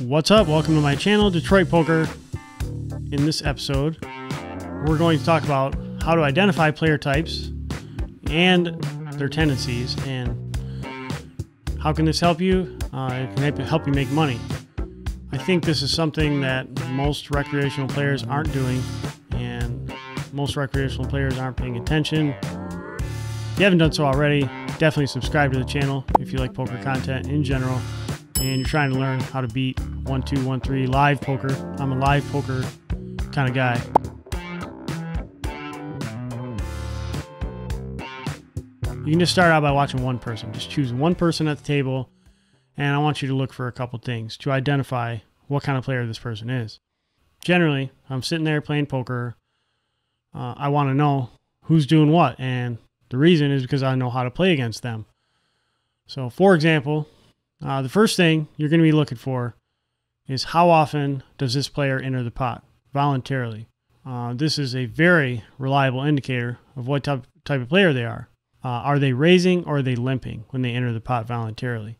What's up? Welcome to my channel, Detroit Poker. In this episode, we're going to talk about how to identify player types and their tendencies, and how can this help you? It can help you make money. I think this is something that most recreational players aren't doing, and most recreational players aren't paying attention. If you haven't done so already, definitely subscribe to the channel if you like poker content in general and you're trying to learn how to beat 1-2, 1-3 live poker. I'm a live poker kind of guy. You can just start out by watching one person. Just choose one person at the table, and I want you to look for a couple things to identify what kind of player this person is. Generally, I'm sitting there playing poker. I want to know who's doing what, and the reason is because I know how to play against them. So, for example, the first thing you're going to be looking for is how often does this player enter the pot voluntarily. This is a very reliable indicator of what type of player they are. Are they raising or are they limping when they enter the pot voluntarily?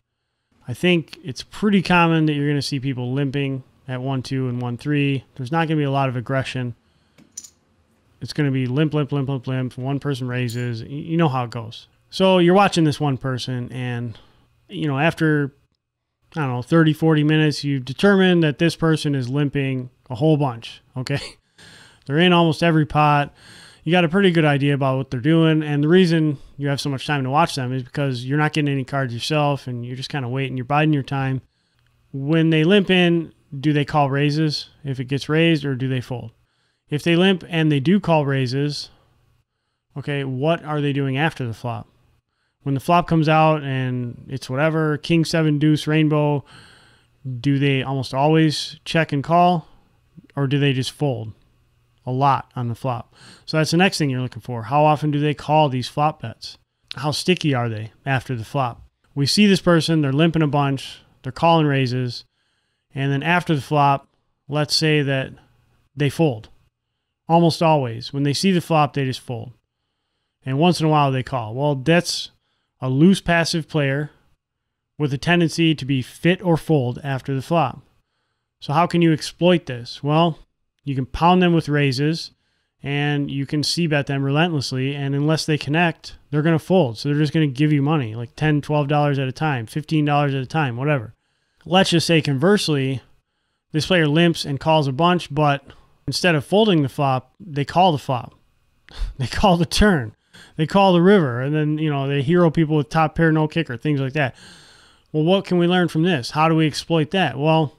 I think it's pretty common that you're going to see people limping at 1-2 and 1-3. There's not going to be a lot of aggression. It's going to be limp, limp, limp, limp, limp. One person raises. You know how it goes. So you're watching this one person, and after, I don't know, 30, 40 minutes, you've determined that this person is limping a whole bunch, okay? They're in almost every pot. You got a pretty good idea about what they're doing, and the reason you have so much time to watch them is because you're not getting any cards yourself, and you're just kind of waiting. You're biding your time. When they limp in, do they call raises if it gets raised, or do they fold? If they limp and they do call raises, okay, what are they doing after the flop? When the flop comes out and it's whatever, king, seven, deuce, rainbow, do they almost always check and call, or do they just fold a lot on the flop? So that's the next thing you're looking for. How often do they call these flop bets? How sticky are they after the flop? We see this person, they're limping a bunch, they're calling raises, and then after the flop, let's say that they fold. Almost always. When they see the flop, they just fold. And once in a while, they call. Well, that's a loose passive player with a tendency to be fit or fold after the flop. So how can you exploit this? Well, you can pound them with raises, and you can c-bet them relentlessly, and unless they connect, they're going to fold. So they're just going to give you money, like $10, $12 at a time, $15 at a time, whatever. Let's just say conversely, this player limps and calls a bunch, but instead of folding the flop, they call the flop. They call the turn. They call the river, and then, they hero people with top pair, no kicker, things like that. Well, what can we learn from this? How do we exploit that? Well,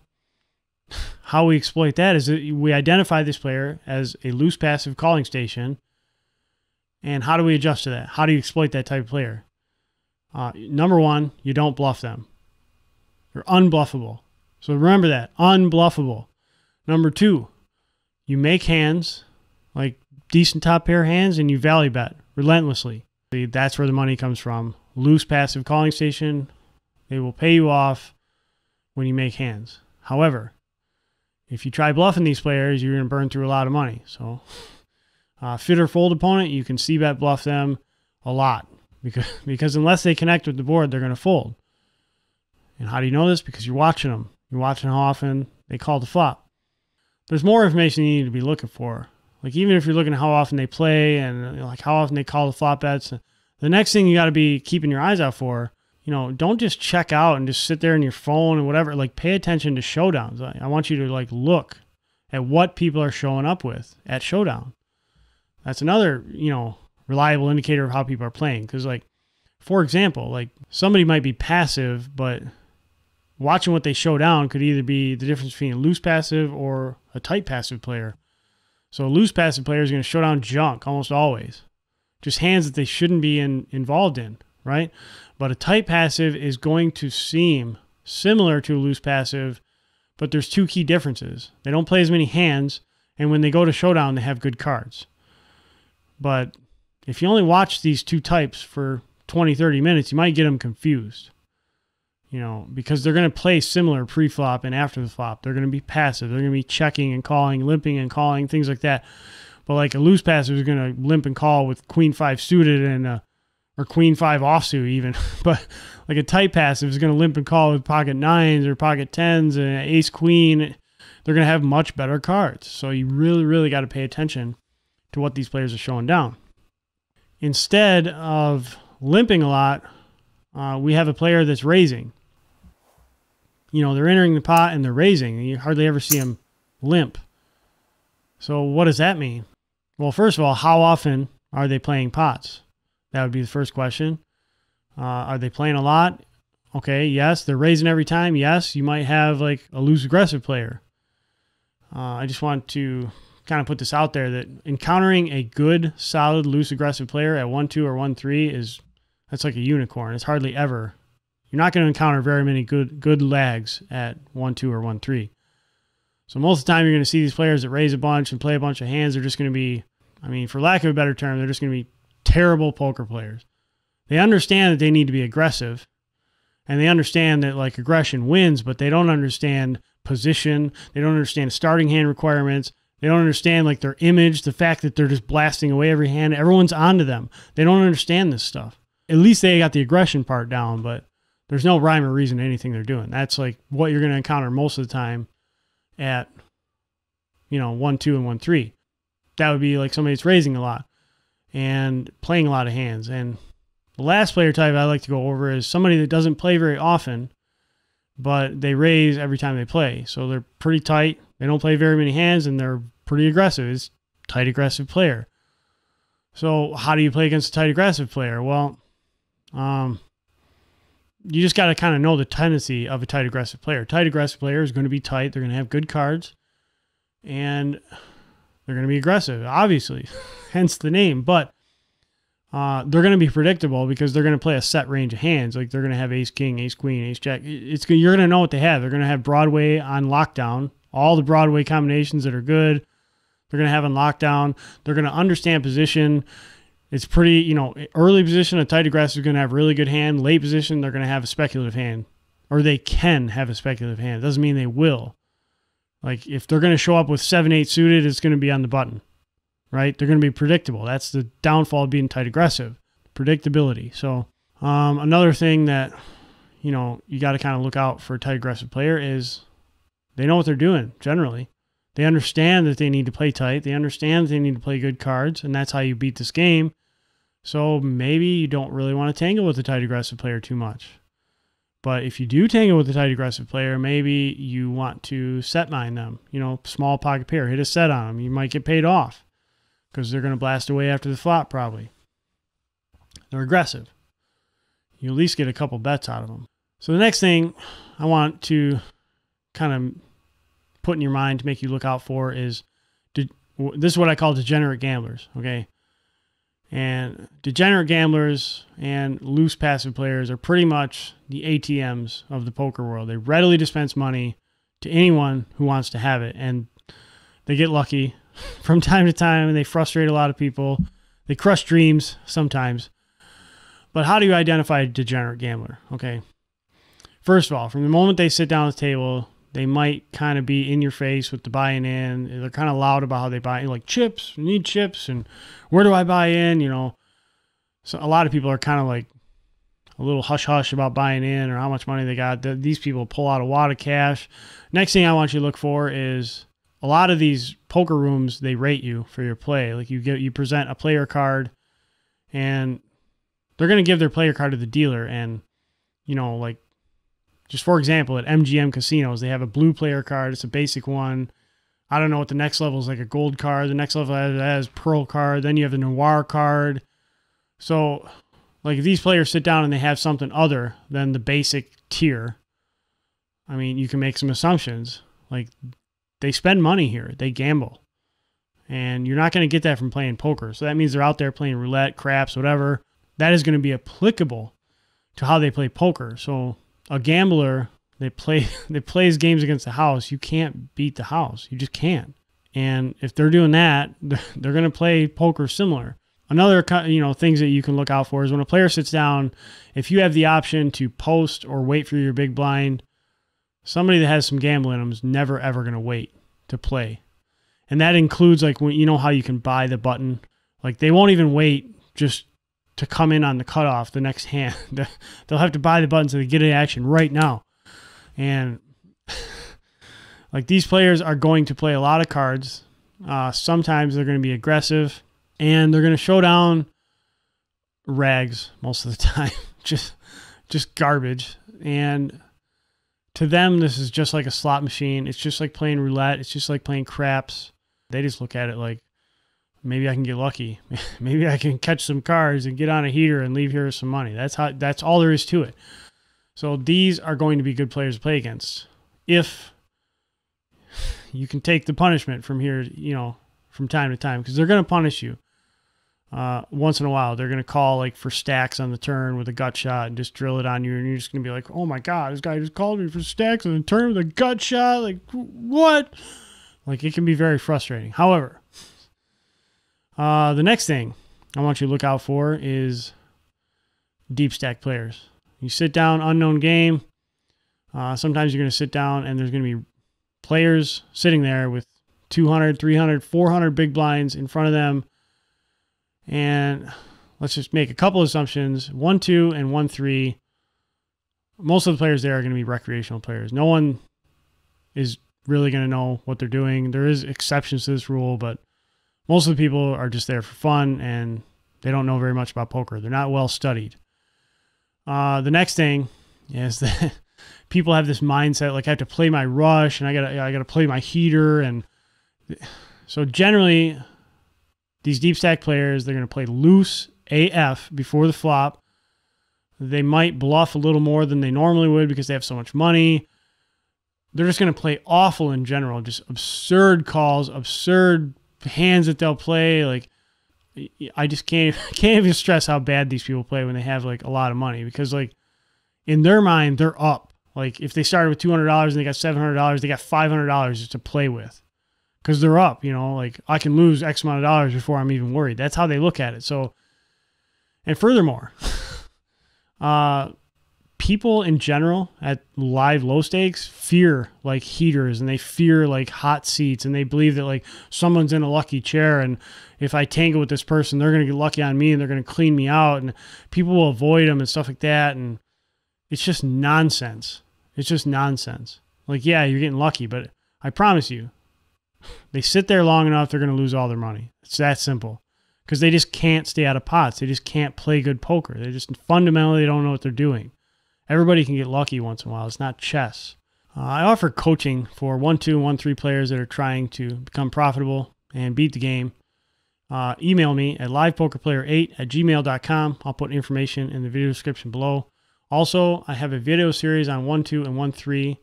how we exploit that is that we identify this player as a loose passive calling station, and how do we adjust to that? How do you exploit that type of player? Number one, you don't bluff them. They're unbluffable. So remember that, unbluffable. Number two, you make hands, like decent top pair hands, and you value bet relentlessly. That's where the money comes from. Loose passive calling station. They will pay you off when you make hands. However, if you try bluffing these players, you're going to burn through a lot of money. So fit or fold opponent, you can c-bet bluff them a lot, because unless they connect with the board, they're going to fold. And how do you know this? Because you're watching them. You're watching how often they call the flop. There's more information you need to be looking for. Like, even if you're looking at how often they play and like how often they call the flop bets, the next thing you got to be keeping your eyes out for, don't just check out and just sit there on your phone and whatever. Like, pay attention to showdowns. I want you to look at what people are showing up with at showdown. That's another, reliable indicator of how people are playing. Because, for example, somebody might be passive, but watching what they show down could either be the difference between a loose passive or a tight passive player. So a loose passive player is going to show down junk almost always. Just hands that they shouldn't be involved in, right? But a tight passive is going to seem similar to a loose passive, but there's two key differences. They don't play as many hands, and when they go to showdown, they have good cards. But if you only watch these two types for 20, 30 minutes, you might get them confused. Because they're going to play similar pre-flop and after the flop. They're going to be passive. They're going to be checking and calling, limping and calling, things like that. But a loose passive is going to limp and call with queen five suited and or queen 5 offsuit even. But like a tight passive is going to limp and call with pocket 9s or pocket 10s and ace queen. They're going to have much better cards. So you really, really got to pay attention to what these players are showing down. Instead of limping a lot, we have a player that's raising. You know, they're entering the pot and they're raising. You hardly ever see them limp. So what does that mean? Well, first of all, how often are they playing pots? That would be the first question. Are they playing a lot? Okay, yes. They're raising every time. Yes, you might have like a loose aggressive player. I just want to kind of put this out there that encountering a good, solid, loose aggressive player at 1-2 or 1-3 that's like a unicorn. It's hardly ever. You're not going to encounter very many good lags at 1-2 or 1-3. So most of the time you're going to see these players that raise a bunch and play a bunch of hands. They're just going to be, I mean, for lack of a better term, they're just going to be terrible poker players. They understand that they need to be aggressive, and they understand that like aggression wins, but they don't understand position. They don't understand starting hand requirements. They don't understand like their image, the fact that they're just blasting away every hand. Everyone's onto them. They don't understand this stuff. At least they got the aggression part down, but there's no rhyme or reason to anything they're doing. That's like what you're going to encounter most of the time at, 1-2 and 1-3. That would be like somebody that's raising a lot and playing a lot of hands. And the last player type I like to go over is somebody that doesn't play very often, but they raise every time they play. So they're pretty tight. They don't play very many hands, and they're pretty aggressive. It's a tight, aggressive player. So how do you play against a tight, aggressive player? Well, you just got to kind of know the tendency of a tight, aggressive player. Tight, aggressive player is going to be tight. They're going to have good cards, and they're going to be aggressive, obviously, hence the name. But they're going to be predictable because they're going to play a set range of hands. Like they're going to have ace, king, ace, queen, ace, jack. You're going to know what they have. They're going to have Broadway on lockdown, all the Broadway combinations that are good. They're going to have on lockdown. They're going to understand position. It's pretty, early position, a tight aggressive is going to have really good hand. Late position, they're going to have a speculative hand. Or they can have a speculative hand. It doesn't mean they will. Like, if they're going to show up with 7-8 suited, it's going to be on the button, right? They're going to be predictable. That's the downfall of being tight aggressive. Predictability. So, another thing that, you got to kind of look out for a tight aggressive player is they know what they're doing, generally. They understand that they need to play tight. They understand that they need to play good cards, and that's how you beat this game. So maybe you don't really want to tangle with a tight aggressive player too much. But if you do tangle with a tight aggressive player, maybe you want to set mine them. Small pocket pair, hit a set on them. You might get paid off because they're going to blast away after the flop probably. They're aggressive. You at least get a couple bets out of them. So the next thing I want to kind of put in your mind to make you look out for is, this is what I call degenerate gamblers, okay? And degenerate gamblers and loose passive players are pretty much the ATMs of the poker world. They readily dispense money to anyone who wants to have it, and they get lucky from time to time, and they frustrate a lot of people. They crush dreams sometimes. But how do you identify a degenerate gambler? Okay. First of all, from the moment they sit down at the table, they might kind of be in your face with the buying in. They're kind of loud about how they buy in, like chips, you need chips, and where do I buy in? So a lot of people are kind of like a little hush-hush about buying in or how much money they got. These people pull out a wad of cash. Next thing I want you to look for is a lot of these poker rooms, they rate you for your play. Like you present a player card, and they're going to give their player card to the dealer, and like, just for example, at MGM casinos, they have a blue player card. It's a basic one. I don't know what the next level is, like a gold card. The next level has pearl card. Then you have the noir card. So, like, if these players sit down and they have something other than the basic tier, I mean, you can make some assumptions. Like, they spend money here. They gamble. And you're not going to get that from playing poker. So that means they're out there playing roulette, craps, whatever. That is going to be applicable to how they play poker. So a gambler that plays games against the house, you can't beat the house. You just can't. And if they're doing that, they're going to play poker similar. Another things that you can look out for is when a player sits down, if you have the option to post or wait for your big blind, somebody that has some gambling in them is never ever going to wait to play. And that includes like when how you can buy the button. Like they won't even wait just to come in on the cutoff the next hand. They'll have to buy the button so they get in action right now. And like, these players are going to play a lot of cards. Sometimes they're going to be aggressive, and they're going to show down rags most of the time. just garbage. And to them, this is just like a slot machine. It's just like playing roulette. It's just like playing craps. They just look at it like, maybe I can get lucky. Maybe I can catch some cards and get on a heater and leave here with some money. That's all there is to it. So these are going to be good players to play against if you can take the punishment from here, you know, from time to time, because they're going to punish you. Once in a while, they're going to call like for stacks on the turn with a gut shot and just drill it on you, and you're just going to be like, oh my God, this guy just called me for stacks on the turn with a gut shot. Like, what? Like, it can be very frustrating. However, the next thing I want you to look out for is deep stack players. You sit down, unknown game. Sometimes you're going to sit down and there's going to be players sitting there with 200, 300, 400 big blinds in front of them. And let's just make a couple assumptions. 1-2 and 1-3. Most of the players there are going to be recreational players. No one is really going to know what they're doing. There is exceptions to this rule, but most of the people are just there for fun, and they don't know very much about poker. They're not well studied. The next thing is that people have this mindset, like, I have to play my rush, and I gotta play my heater. And so generally, these deep stack players, they're going to play loose AF before the flop. They might bluff a little more than they normally would because they have so much money. They're just going to play awful in general, just absurd calls, absurd hands that they'll play. Like, I just can't even stress how bad these people play when they have like a lot of money, because like in their mind, they're up. Like, if they started with $200 and they got $700, they got $500 just to play with. Because they're up, you know, like, I can lose X amount of dollars before I'm even worried. That's how they look at it. So, and furthermore, people in general at live low stakes fear like heaters, and they fear like hot seats, and they believe that like someone's in a lucky chair, and if I tangle with this person, they're going to get lucky on me and they're going to clean me out, and people will avoid them and stuff like that. And it's just nonsense. It's just nonsense. Like, yeah, you're getting lucky, but I promise you, they sit there long enough, they're going to lose all their money. It's that simple. Because they just can't stay out of pots. They just can't play good poker. They just fundamentally don't know what they're doing. Everybody can get lucky once in a while. It's not chess. I offer coaching for 1-2 and 1-3 players that are trying to become profitable and beat the game. Email me at livepokerplayer8@gmail.com. I'll put information in the video description below. Also, I have a video series on 1-2 and 1-3.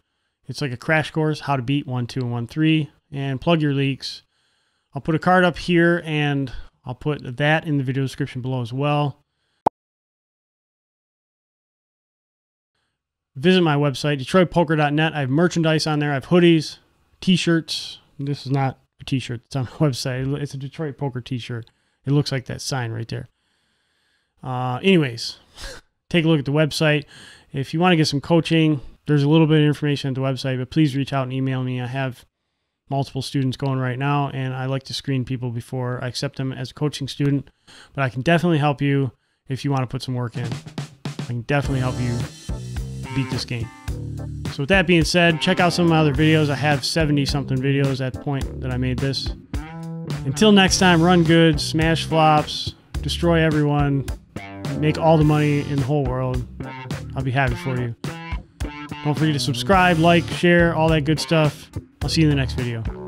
It's like a crash course, how to beat 1-2 and 1-3. And plug your leaks. I'll put a card up here, and I'll put that in the video description below as well. Visit my website, DetroitPoker.net. I have merchandise on there. I have hoodies, t-shirts. This is not a t-shirt that's on my website. It's a Detroit Poker t-shirt. It looks like that sign right there. Anyways, take a look at the website. If you want to get some coaching, there's a little bit of information at the website, but please reach out and email me. I have multiple students going right now, and I like to screen people before I accept them as a coaching student. But I can definitely help you if you want to put some work in. I can definitely help you beat this game. So with that being said, check out some of my other videos. I have 70-something videos at the point that I made this. Until next time, run good, smash flops, destroy everyone, make all the money in the whole world. I'll be happy for you. Don't forget to subscribe, like, share, all that good stuff. I'll see you in the next video.